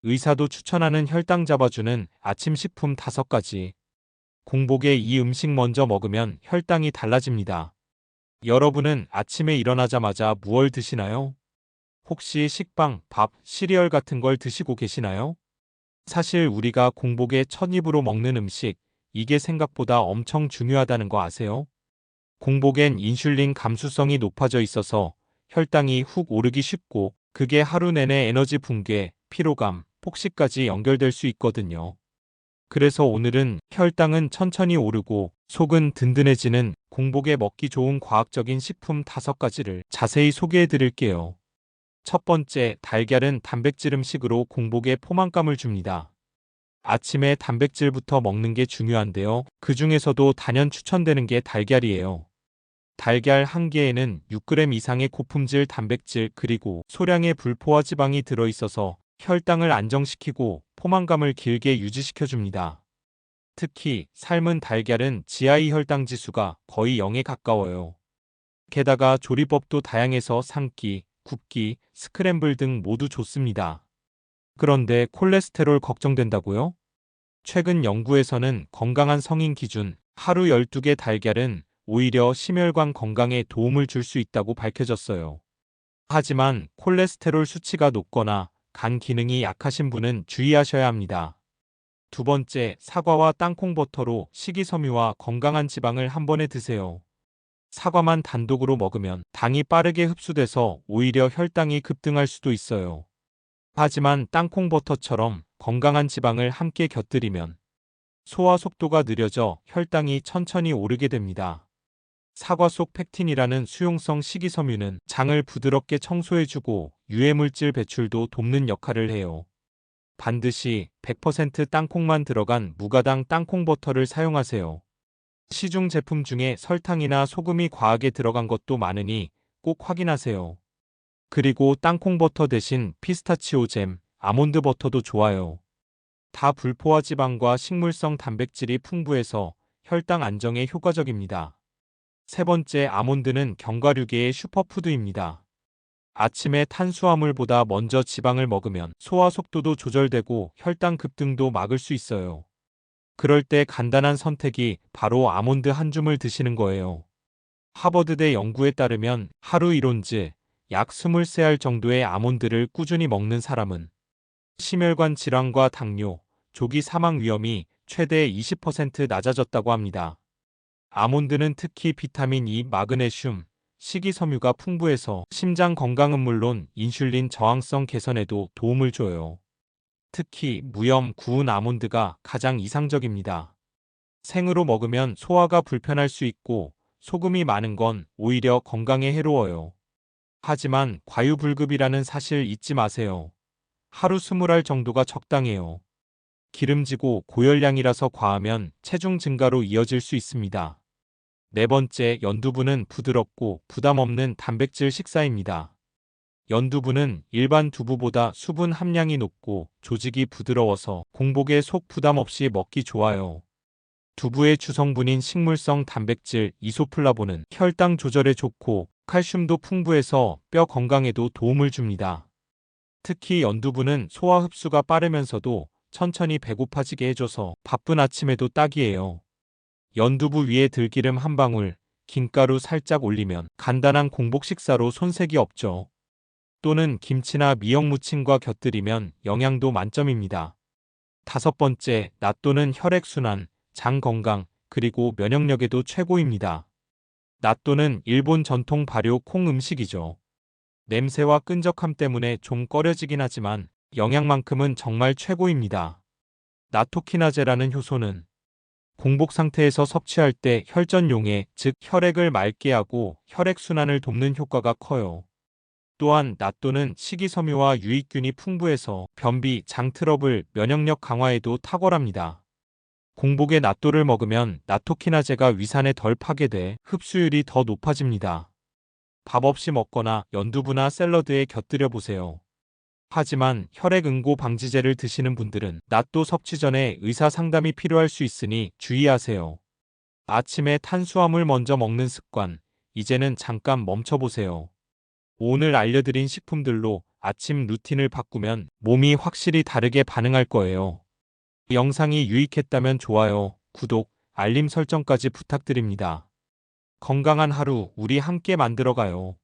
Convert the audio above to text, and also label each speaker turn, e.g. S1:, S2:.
S1: 의사도 추천하는 혈당 잡아주는 아침 식품 5가지. 공복에 이 음식 먼저 먹으면 혈당이 달라집니다. 여러분은 아침에 일어나자마자 무얼 드시나요? 혹시 식빵, 밥, 시리얼 같은 걸 드시고 계시나요? 사실 우리가 공복에 첫 입으로 먹는 음식, 이게 생각보다 엄청 중요하다는 거 아세요? 공복엔 인슐린 감수성이 높아져 있어서 혈당이 훅 오르기 쉽고 그게 하루 내내 에너지 붕괴, 피로감, 폭식까지 연결될 수 있거든요. 그래서 오늘은 혈당은 천천히 오르고 속은 든든해지는 공복에 먹기 좋은 과학적인 식품 5가지를 자세히 소개해 드릴게요. 첫 번째, 달걀은 단백질 음식으로 공복에 포만감을 줍니다. 아침에 단백질부터 먹는 게 중요한데요. 그 중에서도 단연 추천되는 게 달걀이에요. 달걀 한 개에는 6g 이상의 고품질 단백질 그리고 소량의 불포화 지방이 들어있어서 혈당을 안정시키고 포만감을 길게 유지시켜줍니다. 특히 삶은 달걀은 GI 혈당 지수가 거의 0에 가까워요. 게다가 조리법도 다양해서 삶기, 굽기, 스크램블 등 모두 좋습니다. 그런데 콜레스테롤 걱정된다고요? 최근 연구에서는 건강한 성인 기준 하루 12개 달걀은 오히려 심혈관 건강에 도움을 줄 수 있다고 밝혀졌어요. 하지만 콜레스테롤 수치가 높거나 간 기능이 약하신 분은 주의하셔야 합니다. 두 번째, 사과와 땅콩 버터로 식이섬유와 건강한 지방을 한 번에 드세요. 사과만 단독으로 먹으면 당이 빠르게 흡수돼서 오히려 혈당이 급등할 수도 있어요. 하지만 땅콩 버터처럼 건강한 지방을 함께 곁들이면 소화 속도가 느려져 혈당이 천천히 오르게 됩니다. 사과 속 펙틴이라는 수용성 식이섬유는 장을 부드럽게 청소해주고 유해물질 배출도 돕는 역할을 해요. 반드시 100% 땅콩만 들어간 무가당 땅콩 버터를 사용하세요. 시중 제품 중에 설탕이나 소금이 과하게 들어간 것도 많으니 꼭 확인하세요. 그리고 땅콩 버터 대신 피스타치오 잼, 아몬드 버터도 좋아요. 다 불포화 지방과 식물성 단백질이 풍부해서 혈당 안정에 효과적입니다. 세 번째, 아몬드는 견과류계의 슈퍼푸드입니다. 아침에 탄수화물보다 먼저 지방을 먹으면 소화 속도도 조절되고 혈당 급등도 막을 수 있어요. 그럴 때 간단한 선택이 바로 아몬드 한 줌을 드시는 거예요. 하버드대 연구에 따르면 하루 1온즈, 약 23알 정도의 아몬드를 꾸준히 먹는 사람은 심혈관 질환과 당뇨, 조기 사망 위험이 최대 20% 낮아졌다고 합니다. 아몬드는 특히 비타민 E, 마그네슘, 식이섬유가 풍부해서 심장 건강은 물론 인슐린 저항성 개선에도 도움을 줘요. 특히 무염 구운 아몬드가 가장 이상적입니다. 생으로 먹으면 소화가 불편할 수 있고 소금이 많은 건 오히려 건강에 해로워요. 하지만 과유불급이라는 사실 잊지 마세요. 하루 20알 정도가 적당해요. 기름지고 고열량이라서 과하면 체중 증가로 이어질 수 있습니다. 네 번째, 연두부는 부드럽고 부담 없는 단백질 식사입니다. 연두부는 일반 두부보다 수분 함량이 높고 조직이 부드러워서 공복에 속 부담 없이 먹기 좋아요. 두부의 주성분인 식물성 단백질 이소플라본은 혈당 조절에 좋고 칼슘도 풍부해서 뼈 건강에도 도움을 줍니다. 특히 연두부는 소화 흡수가 빠르면서도 천천히 배고파지게 해줘서 바쁜 아침에도 딱이에요. 연두부 위에 들기름 한 방울, 김가루 살짝 올리면 간단한 공복 식사로 손색이 없죠. 또는 김치나 미역 무침과 곁들이면 영양도 만점입니다. 다섯 번째, 낫또는 혈액순환, 장 건강, 그리고 면역력에도 최고입니다. 낫또는 일본 전통 발효 콩 음식이죠. 냄새와 끈적함 때문에 좀 꺼려지긴 하지만 영양만큼은 정말 최고입니다. 나토키나제라는 효소는 공복 상태에서 섭취할 때 혈전용해, 즉 혈액을 맑게 하고 혈액순환을 돕는 효과가 커요. 또한 낫또는 식이섬유와 유익균이 풍부해서 변비, 장 트러블, 면역력 강화에도 탁월합니다. 공복에 낫또를 먹으면 나토키나제가 위산에 덜 파괴돼 흡수율이 더 높아집니다. 밥 없이 먹거나 연두부나 샐러드에 곁들여 보세요. 하지만 혈액응고 방지제를 드시는 분들은 낫또 섭취 전에 의사 상담이 필요할 수 있으니 주의하세요. 아침에 탄수화물 먼저 먹는 습관, 이제는 잠깐 멈춰보세요. 오늘 알려드린 식품들로 아침 루틴을 바꾸면 몸이 확실히 다르게 반응할 거예요. 영상이 유익했다면 좋아요, 구독, 알림 설정까지 부탁드립니다. 건강한 하루 우리 함께 만들어가요.